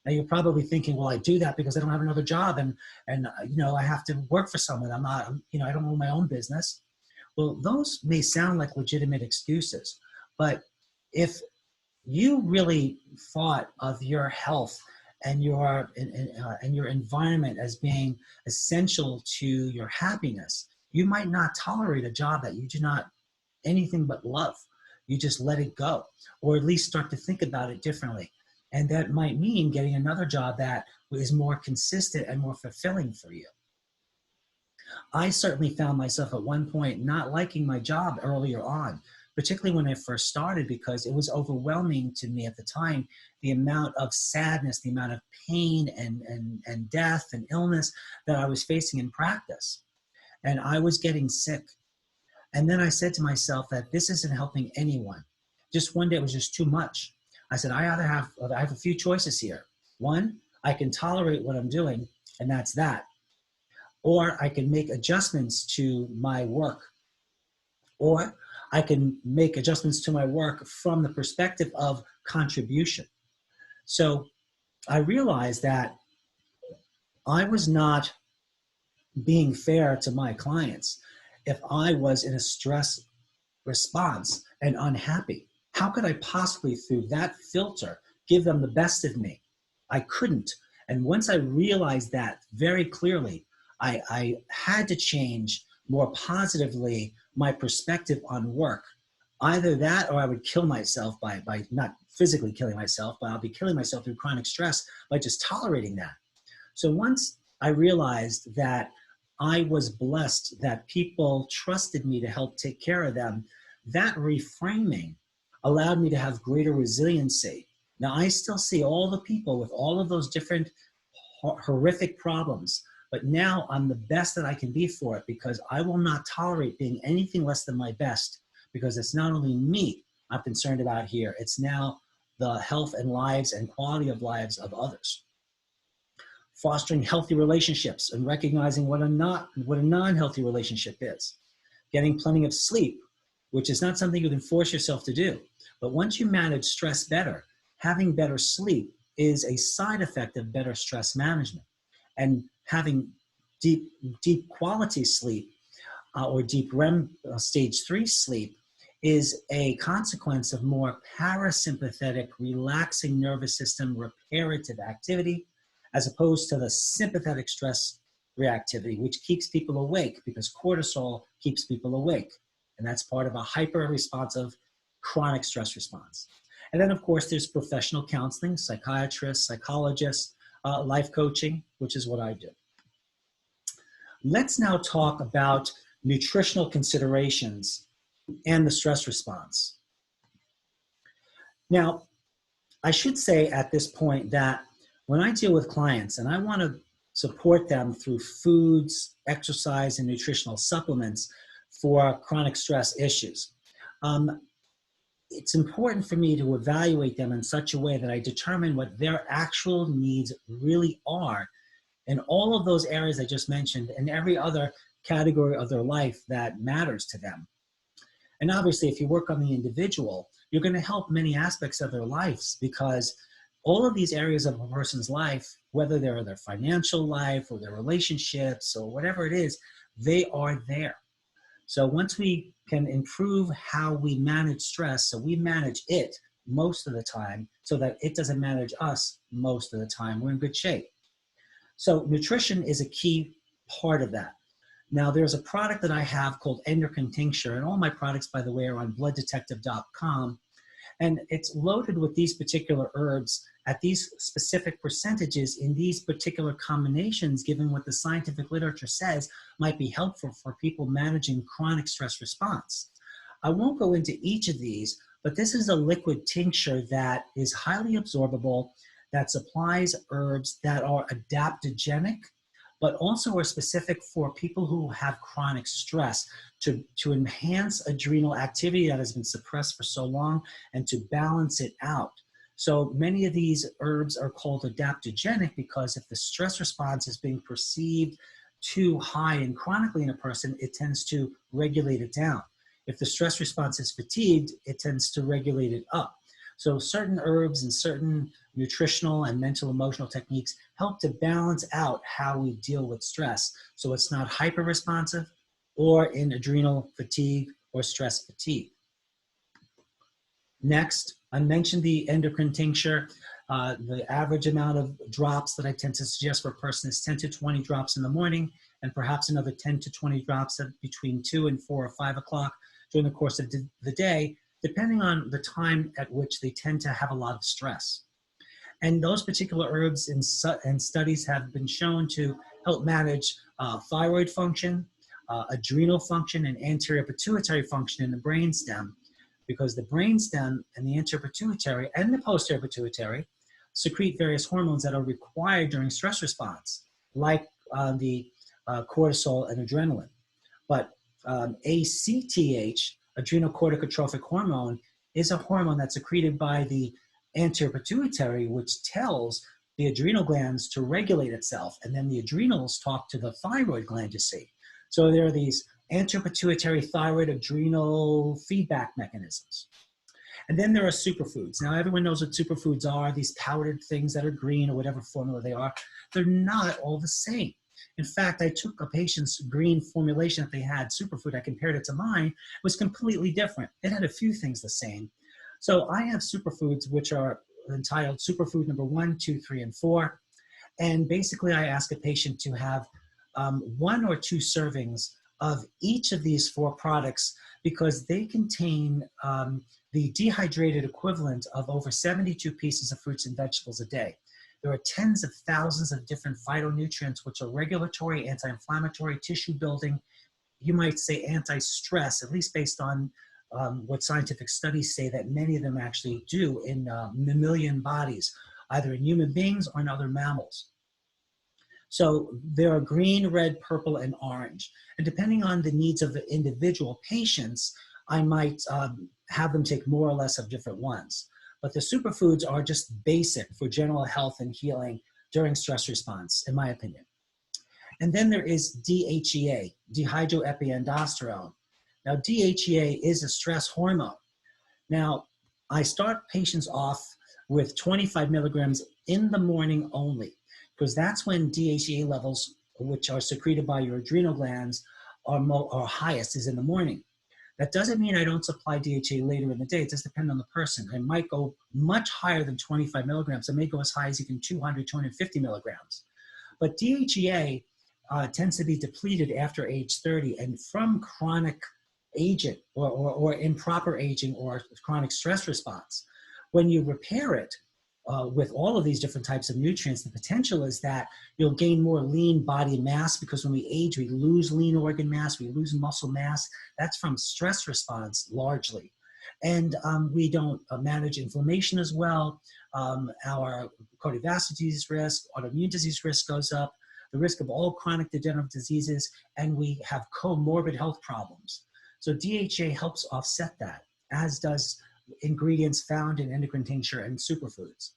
Speaker 1: Now you're probably thinking, well, I do that because I don't have another job and I have to work for someone. I don't own my own business. Well, those may sound like legitimate excuses, but if you really thought of your health and your environment as being essential to your happiness, you might not tolerate a job that you do not anything but love. You just let it go, or at least start to think about it differently. And that might mean getting another job that is more consistent and more fulfilling for you. I certainly found myself at one point not liking my job earlier on, particularly when I first started, because it was overwhelming to me at the time, the amount of sadness, the amount of pain and death and illness that I was facing in practice. And I was getting sick. And then I said to myself that this isn't helping anyone. Just one day it was just too much. I said, I have a few choices here. One, I can tolerate what I'm doing, and that's that. Or I can make adjustments to my work. Or I can make adjustments to my work from the perspective of contribution. So I realized that I was not being fair to my clients if I was in a stress response and unhappy. How could I possibly, through that filter, give them the best of me? I couldn't. And once I realized that very clearly, I had to change more positively my perspective on work. Either that or I would kill myself by not physically killing myself, but I'll be killing myself through chronic stress by just tolerating that. So once I realized that I was blessed that people trusted me to help take care of them, that reframing allowed me to have greater resiliency. Now, I still see all the people with all of those different horrific problems, but now I'm the best that I can be for it, because I will not tolerate being anything less than my best, because it's not only me I'm concerned about here, it's now the health and lives and quality of lives of others. Fostering healthy relationships and recognizing what a non-healthy relationship is. Getting plenty of sleep, which is not something you can force yourself to do. But once you manage stress better, having better sleep is a side effect of better stress management. And having deep quality sleep or deep REM stage 3 sleep is a consequence of more parasympathetic, relaxing nervous system reparative activity, as opposed to the sympathetic stress reactivity, which keeps people awake, because cortisol keeps people awake. And that's part of a hyper-responsive chronic stress response. And then, of course, there's professional counseling, psychiatrists, psychologists, life coaching, which is what I do. Let's now talk about nutritional considerations and the stress response. Now, I should say at this point that When I deal with clients and I want to support them through foods, exercise, and nutritional supplements for chronic stress issues, um, it's important for me to evaluate them in such a way that I determine what their actual needs really are in all of those areas I just mentioned and every other category of their life that matters to them. And obviously, if you work on the individual, you're going to help many aspects of their lives because all of these areas of a person's life, whether they're their financial life or their relationships or whatever it is, they are there. So once we can improve how we manage stress, so we manage it most of the time so that it doesn't manage us most of the time, we're in good shape. So nutrition is a key part of that. Now, there's a product that I have called Endocrine Tincture, and all my products, by the way, are on blooddetective.com. And it's loaded with these particular herbs at these specific percentages in these particular combinations, given what the scientific literature says might be helpful for people managing chronic stress response. I won't go into each of these, but this is a liquid tincture that is highly absorbable, that supplies herbs that are adaptogenic, but also are specific for people who have chronic stress to enhance adrenal activity that has been suppressed for so long and to balance it out. So many of these herbs are called adaptogenic because if the stress response is being perceived too high and chronically in a person, it tends to regulate it down. If the stress response is fatigued, it tends to regulate it up. So certain herbs and certain nutritional and mental emotional techniques help to balance out how we deal with stress. So it's not hyper responsive or in adrenal fatigue or stress fatigue. Next, I mentioned the endocrine tincture. The average amount of drops that I tend to suggest for a person is 10 to 20 drops in the morning and perhaps another 10 to 20 drops at between 2 and 4 or 5 o'clock during the course of the day, depending on the time at which they tend to have a lot of stress. And those particular herbs and studies have been shown to help manage thyroid function, adrenal function, and anterior pituitary function in the brainstem, because the brainstem and the anterior pituitary and the posterior pituitary secrete various hormones that are required during stress response, like the cortisol and adrenaline. But ACTH, adrenocorticotropic hormone, is a hormone that's secreted by the anterior pituitary, which tells the adrenal glands to regulate itself. And then the adrenals talk to the thyroid gland, you see. So there are these anterior pituitary thyroid adrenal feedback mechanisms. And then there are superfoods. Now, everyone knows what superfoods are, these powdered things that are green or whatever formula they are. They're not all the same. In fact, I took a patient's green formulation that they had, superfood, I compared it to mine, it was completely different. It had a few things the same. So I have superfoods, which are entitled superfood number 1, 2, 3, and 4. And basically, I ask a patient to have 1 or 2 servings of each of these 4 products because they contain the dehydrated equivalent of over 72 pieces of fruits and vegetables a day. There are tens of thousands of different phytonutrients, which are regulatory, anti-inflammatory, tissue building, you might say anti-stress, at least based on what scientific studies say that many of them actually do in mammalian bodies, either in human beings or in other mammals. So there are green, red, purple, and orange. And depending on the needs of the individual patients, I might have them take more or less of different ones. But the superfoods are just basic for general health and healing during stress response, in my opinion. And then there is DHEA, dihydroepiandrosterone. Now, DHEA is a stress hormone. Now, I start patients off with 25 milligrams in the morning only, because that's when DHEA levels, which are secreted by your adrenal glands, are highest, is in the morning. That doesn't mean I don't supply DHEA later in the day. It does depend on the person. I might go much higher than 25 milligrams. I may go as high as even 200, 250 milligrams. But DHEA tends to be depleted after age 30, and from chronic aging or improper aging or chronic stress response. When you repair it with all of these different types of nutrients, the potential is that you'll gain more lean body mass, because when we age, we lose lean organ mass, we lose muscle mass. That's from stress response largely. And we don't manage inflammation as well. our cardiovascular disease risk, autoimmune disease risk goes up, the risk of all chronic degenerative diseases, and we have comorbid health problems. So DHA helps offset that, as does ingredients found in endocrine tincture and superfoods.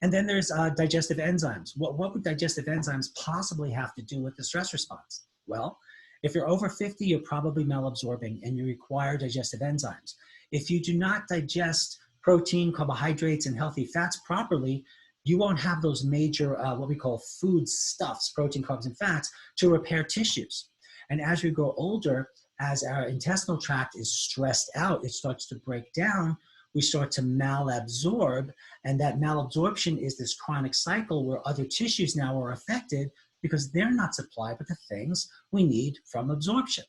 Speaker 1: And then there's digestive enzymes. What would digestive enzymes possibly have to do with the stress response? Well, if you're over 50, you're probably malabsorbing and you require digestive enzymes. If you do not digest protein, carbohydrates, and healthy fats properly, you won't have those major, what we call food stuffs, protein, carbs, and fats, to repair tissues. And as we grow older, as our intestinal tract is stressed out, it starts to break down, we start to malabsorb, and that malabsorption is this chronic cycle where other tissues now are affected because they're not supplied with the things we need from absorption.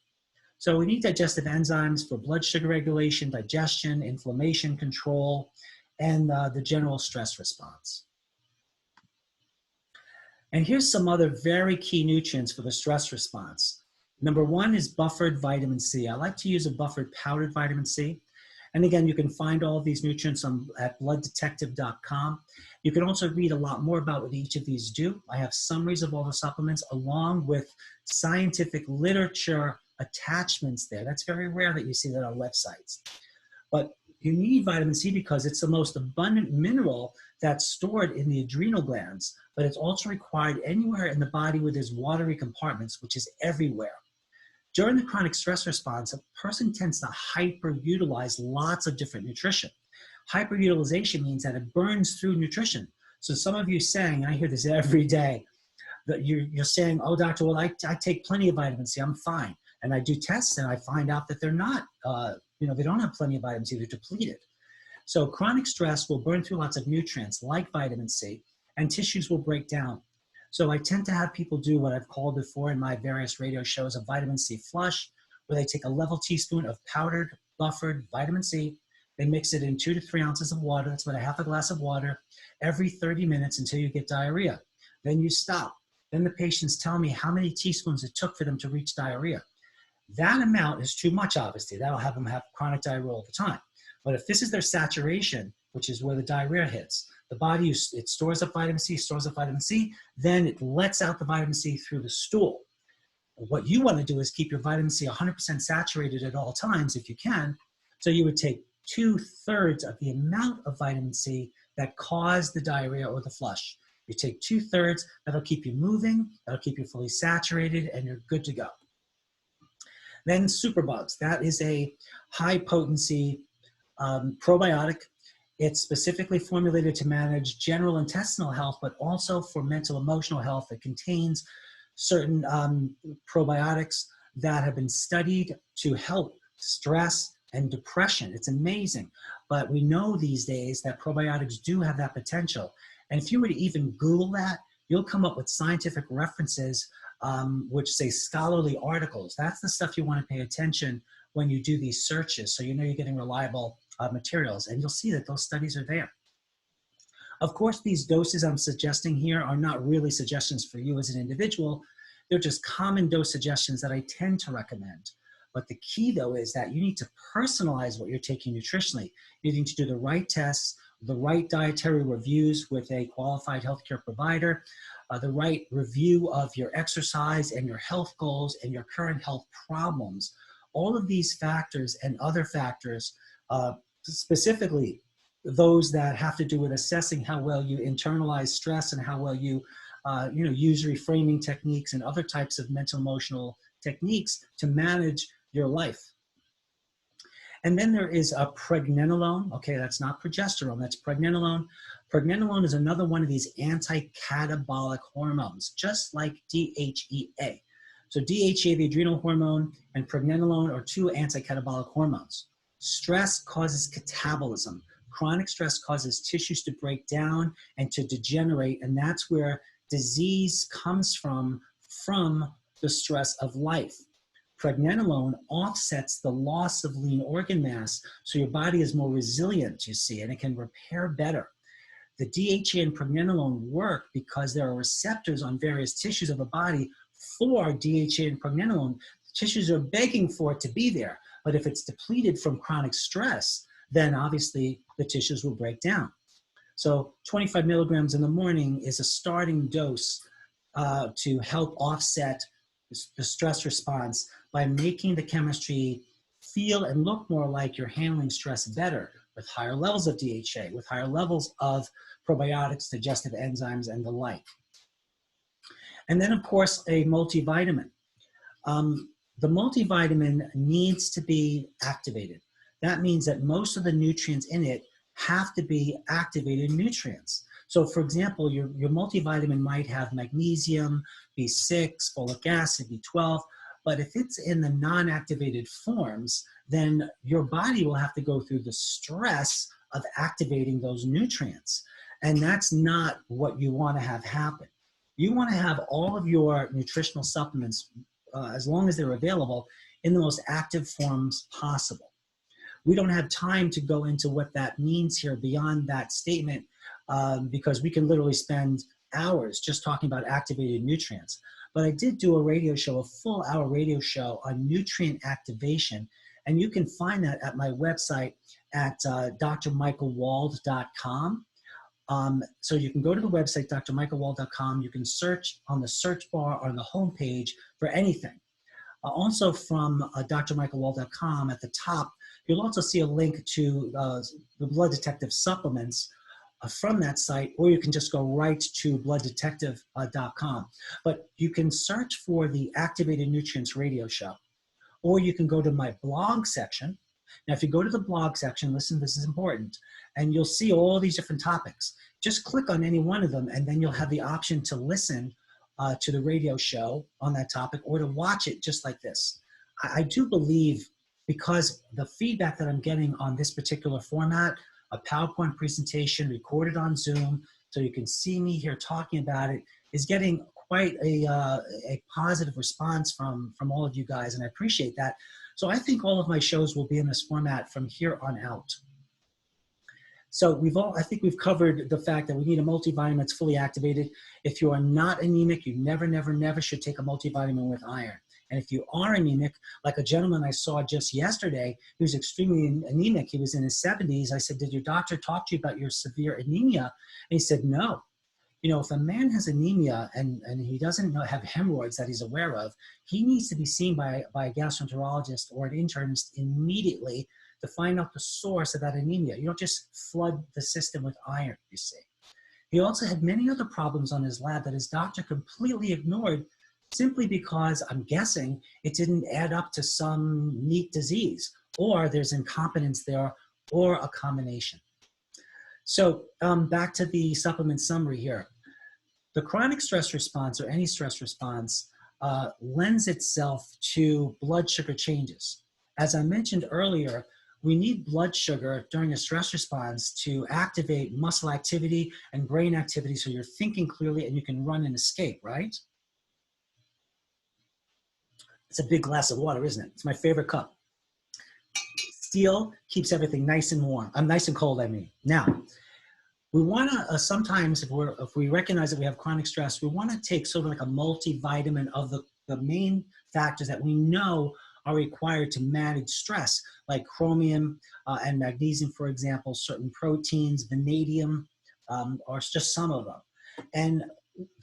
Speaker 1: So we need digestive enzymes for blood sugar regulation, digestion, inflammation control, and the general stress response. And here's some other very key nutrients for the stress response. Number one is buffered vitamin C. I like to use a buffered powdered vitamin C. And again, you can find all of these nutrients at blooddetective.com. You can also read a lot more about what each of these do. I have summaries of all the supplements along with scientific literature attachments there. That's very rare that you see that on websites. But you need vitamin C because it's the most abundant mineral that's stored in the adrenal glands, but it's also required anywhere in the body where there's watery compartments, which is everywhere. During the chronic stress response, a person tends to hyperutilize lots of different nutrition. Hyperutilization means that it burns through nutrition. So some of you saying, and I hear this every day, that you're saying, oh, doctor, well, I take plenty of vitamin C, I'm fine. And I do tests and I find out that they're not, they don't have plenty of vitamin C, they're depleted. So chronic stress will burn through lots of nutrients like vitamin C, and tissues will break down. So I tend to have people do what I've called before in my various radio shows, a vitamin C flush, where they take a level teaspoon of powdered, buffered vitamin C, they mix it in 2 to 3 ounces of water, that's about a half a glass of water, every 30 minutes until you get diarrhea. Then you stop. Then the patients tell me how many teaspoons it took for them to reach diarrhea. That amount is too much, obviously. That'll have them have chronic diarrhea all the time. But if this is their saturation, which is where the diarrhea hits, the body, it stores up vitamin C, then it lets out the vitamin C through the stool. What you want to do is keep your vitamin C 100% saturated at all times if you can. So you would take 2/3 of the amount of vitamin C that caused the diarrhea or the flush. You take 2/3, that'll keep you moving, that'll keep you fully saturated, and you're good to go. Then superbugs, that is a high potency probiotic. It's specifically formulated to manage general intestinal health, but also for mental emotional health. It contains certain probiotics that have been studied to help stress and depression. It's amazing. But we know these days that probiotics do have that potential. And if you were to even Google that, you'll come up with scientific references which say scholarly articles. That's the stuff you want to pay attention when you do these searches, so you know you're getting reliable materials, and you'll see that those studies are there. Of course, these doses I'm suggesting here are not really suggestions for you as an individual. They're just common dose suggestions that I tend to recommend. But the key, though, is that you need to personalize what you're taking nutritionally. You need to do the right tests, the right dietary reviews with a qualified healthcare provider, the right review of your exercise and your health goals and your current health problems. All of these factors and other factors, specifically those that have to do with assessing how well you internalize stress and how well you, use reframing techniques and other types of mental emotional techniques to manage your life. And then there is a pregnenolone. Okay, that's not progesterone, that's pregnenolone. Pregnenolone is another one of these anti-catabolic hormones, just like DHEA. So DHEA, the adrenal hormone, and pregnenolone are two anti-catabolic hormones. Stress causes catabolism. Chronic stress causes tissues to break down and to degenerate, and that's where disease comes from the stress of life. Pregnenolone offsets the loss of lean organ mass, so your body is more resilient, you see, and it can repair better. The DHA and pregnenolone work because there are receptors on various tissues of the body for DHA and pregnenolone. Tissues are begging for it to be there, but if it's depleted from chronic stress, then obviously the tissues will break down. So 25 milligrams in the morning is a starting dose to help offset the stress response by making the chemistry feel and look more like you're handling stress better with higher levels of DHA, with higher levels of probiotics, digestive enzymes, and the like. And then, of course, a multivitamin. The multivitamin needs to be activated. That means that most of the nutrients in it have to be activated nutrients. So for example, your multivitamin might have magnesium, B6, folic acid, B12, but if it's in the non-activated forms, then your body will have to go through the stress of activating those nutrients. And that's not what you want to have happen. You want to have all of your nutritional supplements, as long as they're available, in the most active forms possible. We don't have time to go into what that means here beyond that statement, because we can literally spend hours just talking about activated nutrients. But I did do a radio show, a full hour radio show on nutrient activation, and you can find that at my website at drmichaelwald.com. So you can go to the website, drmichaelwald.com. You can search on the search bar on the homepage for anything. Also from drmichaelwald.com at the top, you'll also see a link to the Blood Detective supplements from that site, or you can just go right to blooddetective.com. But you can search for the Activated Nutrients radio show, or you can go to my blog section. Now, if you go to the blog section, listen, this is important, and you'll see all these different topics. Just click on any one of them, and then you'll have the option to listen to the radio show on that topic, or to watch it just like this. I do believe, because the feedback that I'm getting on this particular format, a PowerPoint presentation recorded on Zoom, so you can see me here talking about it, is getting quite a positive response from all of you guys, and I appreciate that. So I think all of my shows will be in this format from here on out. So I think we've covered the fact that we need a multivitamin that's fully activated. If you are not anemic, you never should take a multivitamin with iron. And if you are anemic, like a gentleman I saw just yesterday, he was extremely anemic. He was in his 70s. I said, did your doctor talk to you about your severe anemia? And he said, no. You know, if a man has anemia and he doesn't have hemorrhoids that he's aware of, he needs to be seen by a gastroenterologist or an internist immediately to find out the source of that anemia. You don't just flood the system with iron, you see. He also had many other problems on his lab that his doctor completely ignored, simply because, I'm guessing, it didn't add up to some neat disease, or there's incompetence there, or a combination. So back to the supplement summary here. The chronic stress response, or any stress response, lends itself to blood sugar changes. As I mentioned earlier, we need blood sugar during a stress response to activate muscle activity and brain activity, so you're thinking clearly and you can run and escape, right? It's a big glass of water, isn't it? It's my favorite cup. Steel keeps everything nice and warm. Nice and cold, I mean. Now, we want to sometimes, if we recognize that we have chronic stress, we want to take sort of like a multivitamin of the main factors that we know are required to manage stress, like chromium and magnesium, for example, certain proteins, vanadium, or just some of them. And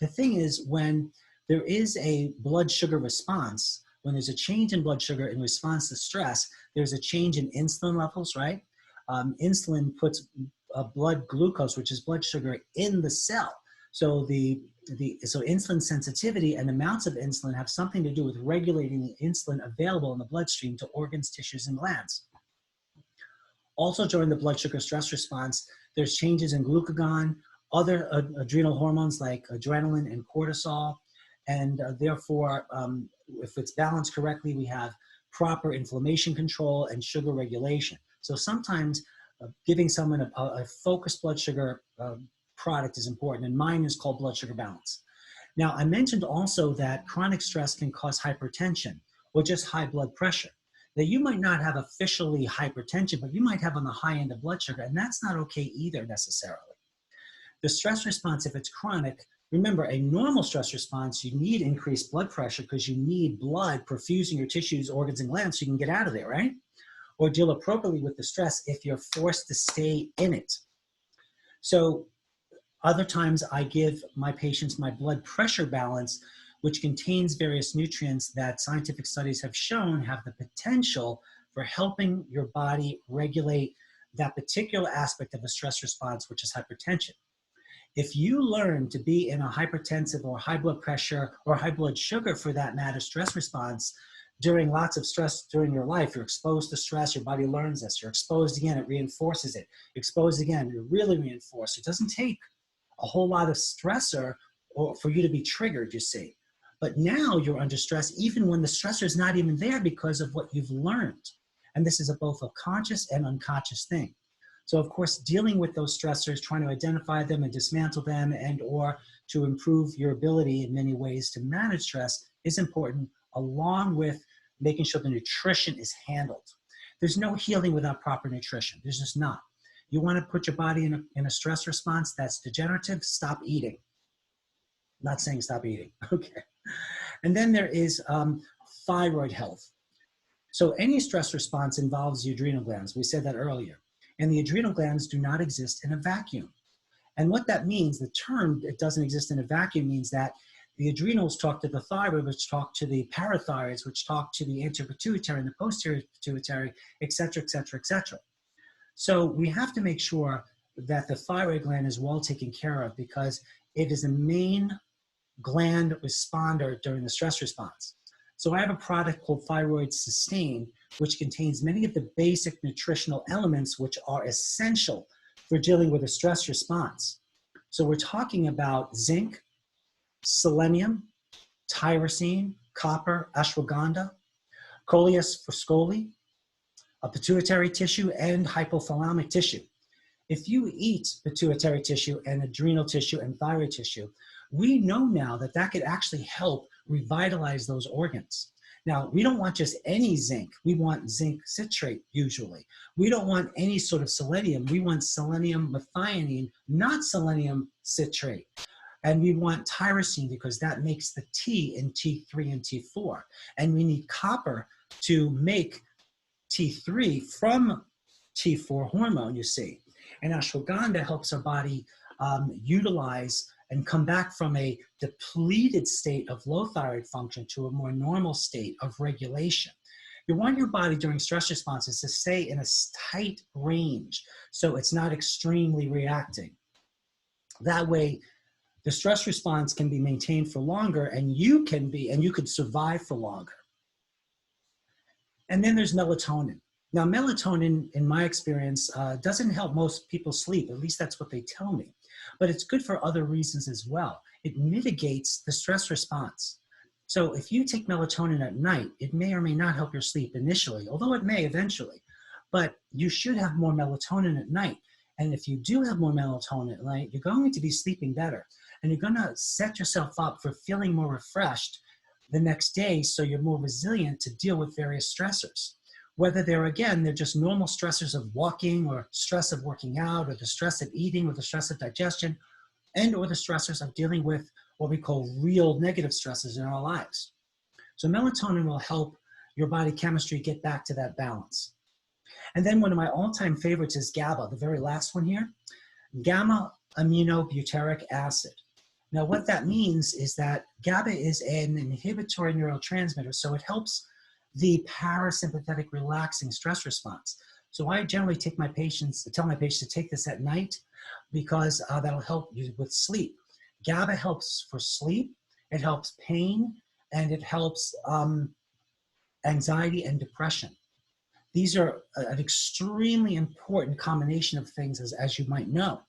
Speaker 1: the thing is, when there is a blood sugar response, when there's a change in blood sugar in response to stress, there's a change in insulin levels, right? Insulin puts blood glucose, which is blood sugar, in the cell. So so insulin sensitivity and amounts of insulin have something to do with regulating the insulin available in the bloodstream to organs, tissues, and glands. Also, during the blood sugar stress response, there's changes in glucagon, other adrenal hormones like adrenaline and cortisol, and therefore, if it's balanced correctly, we have proper inflammation control and sugar regulation. So sometimes giving someone a focused blood sugar product is important, and mine is called Blood Sugar Balance. Now, I mentioned also that chronic stress can cause hypertension or just high blood pressure. Now, you might not have officially hypertension, but you might have on the high end of blood sugar, and that's not okay either necessarily. The stress response, if it's chronic, remember, a normal stress response, you need increased blood pressure because you need blood perfusing your tissues, organs, and glands so you can get out of there, right? Or deal appropriately with the stress if you're forced to stay in it. So other times I give my patients my blood pressure balance, which contains various nutrients that scientific studies have shown have the potential for helping your body regulate that particular aspect of the stress response, which is hypertension. If you learn to be in a hypertensive or high blood pressure or high blood sugar, for that matter, stress response during lots of stress during your life, you're exposed to stress, your body learns this, you're exposed again, it reinforces it, exposed again, you're really reinforced. It doesn't take a whole lot of stressor or for you to be triggered, you see. But now you're under stress even when the stressor is not even there because of what you've learned. And this is both a conscious and unconscious thing. So of course, dealing with those stressors, trying to identify them and dismantle them, and or to improve your ability in many ways to manage stress is important, along with making sure the nutrition is handled. There's no healing without proper nutrition. There's just not. You want to put your body in a stress response that's degenerative, stop eating. I'm not saying stop eating, okay. And then there is thyroid health. So any stress response involves the adrenal glands. We said that earlier. And the adrenal glands do not exist in a vacuum. And what that means, the term "it doesn't exist in a vacuum" means that the adrenals talk to the thyroid, which talk to the parathyroids, which talk to the anterior pituitary and the posterior pituitary, et cetera, et cetera, et cetera. So we have to make sure that the thyroid gland is well taken care of, because it is the main gland responder during the stress response. So I have a product called Thyroid Sustain, which contains many of the basic nutritional elements which are essential for dealing with a stress response. So we're talking about zinc, selenium, tyrosine, copper, ashwagandha, coleus foscoli, a pituitary tissue, and hypothalamic tissue. If you eat pituitary tissue and adrenal tissue and thyroid tissue, we know now that that could actually help revitalize those organs. Now, we don't want just any zinc. We want zinc citrate usually. We don't want any sort of selenium. We want selenium methionine, not selenium citrate. And we want tyrosine because that makes the T in T3 and T4. And we need copper to make T3 from T4 hormone, you see. And ashwagandha helps our body utilize and come back from a depleted state of low thyroid function to a more normal state of regulation. You want your body during stress responses to stay in a tight range so it's not extremely reacting. That way, the stress response can be maintained for longer, and you could survive for longer. And then there's melatonin. Now, melatonin, in my experience, doesn't help most people sleep. At least that's what they tell me. But it's good for other reasons as well. It mitigates the stress response. So if you take melatonin at night, it may or may not help your sleep initially, although it may eventually. But you should have more melatonin at night. And if you do have more melatonin at night, you're going to be sleeping better. And you're going to set yourself up for feeling more refreshed the next day, so you're more resilient to deal with various stressors. Whether they're just normal stressors of walking, or stress of working out, or the stress of eating, or the stress of digestion, and or the stressors of dealing with what we call real negative stresses in our lives. So melatonin will help your body chemistry get back to that balance. And then one of my all-time favorites is GABA, the very last one here, gamma aminobutyric acid. Now what that means is that GABA is an inhibitory neurotransmitter, so it helps the parasympathetic relaxing stress response. So I generally tell my patients to take this at night, because that'll help you with sleep. GABA helps for sleep, it helps pain, and it helps anxiety and depression. These are an extremely important combination of things, as you might know.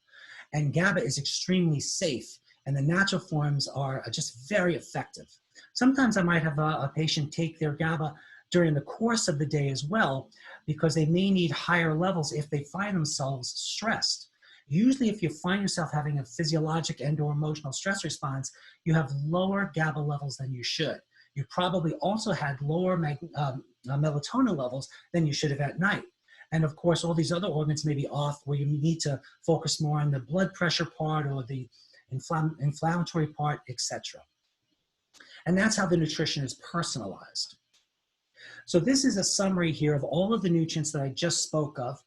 Speaker 1: And GABA is extremely safe, and the natural forms are just very effective. Sometimes I might have a patient take their GABA during the course of the day as well, because they may need higher levels if they find themselves stressed. Usually if you find yourself having a physiologic and or emotional stress response, you have lower GABA levels than you should. You probably also had lower melatonin levels than you should have at night. And of course, all these other organs may be off, where you need to focus more on the blood pressure part or the inflammatory part, etc. And that's how the nutrition is personalized. So this is a summary here of all of the nutrients that I just spoke of,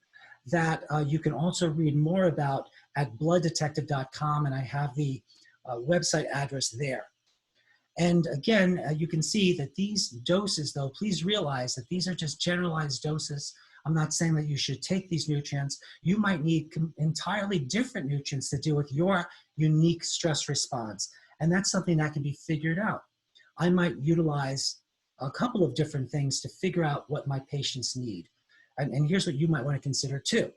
Speaker 1: that you can also read more about bloodtective.com, and I have the website address there. And again, you can see that these doses, though, please realize that these are just generalized doses. I'm not saying that you should take these nutrients. You might need entirely different nutrients to deal with your unique stress response. And that's something that can be figured out. I might utilize a couple of different things to figure out what my patients need. And here's what you might want to consider too.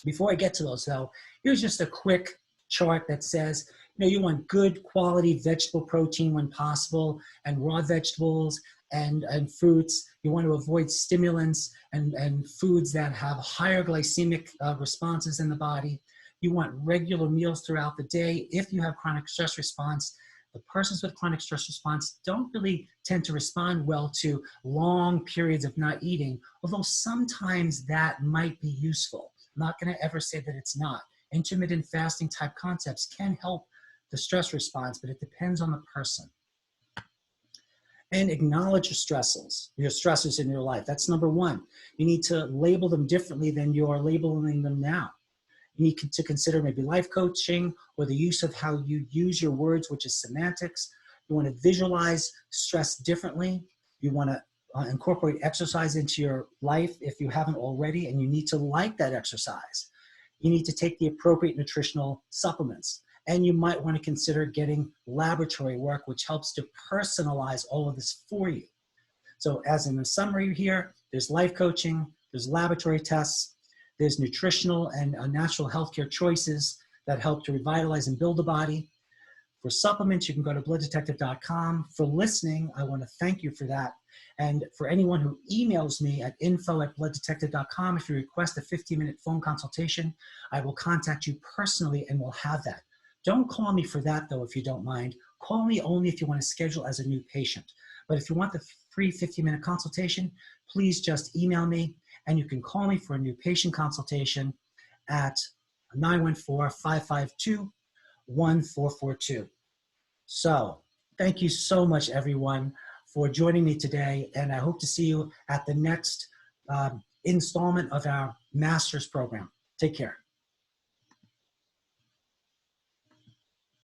Speaker 1: Before I get to those though, here's just a quick chart that says, you want good quality vegetable protein when possible, and raw vegetables and fruits. You want to avoid stimulants and foods that have higher glycemic responses in the body. You want regular meals throughout the day. If you have chronic stress response, the persons with chronic stress response don't really tend to respond well to long periods of not eating, although sometimes that might be useful. I'm not going to ever say that it's not. Intermittent fasting type concepts can help the stress response, but it depends on the person. And acknowledge your stressors in your life. That's number one. You need to label them differently than you're labeling them now. You need to consider maybe life coaching or the use of how you use your words, which is semantics. You want to visualize stress differently. You want to incorporate exercise into your life if you haven't already, and you need to like that exercise. You need to take the appropriate nutritional supplements. And you might want to consider getting laboratory work, which helps to personalize all of this for you. So as in the summary here, there's life coaching, there's laboratory tests, there's nutritional and natural healthcare choices that help to revitalize and build the body. For supplements, you can go to bloodtective.com. For listening, I want to thank you for that. And for anyone who emails me at info@bloodtective.com, if you request a 15-minute phone consultation, I will contact you personally and we'll have that. Don't call me for that, though, if you don't mind. Call me only if you want to schedule as a new patient. But if you want the free 15-minute consultation, please just email me, and you can call me for a new patient consultation at 914-552-1442. So thank you so much, everyone, for joining me today, and I hope to see you at the next installment of our master's program. Take care.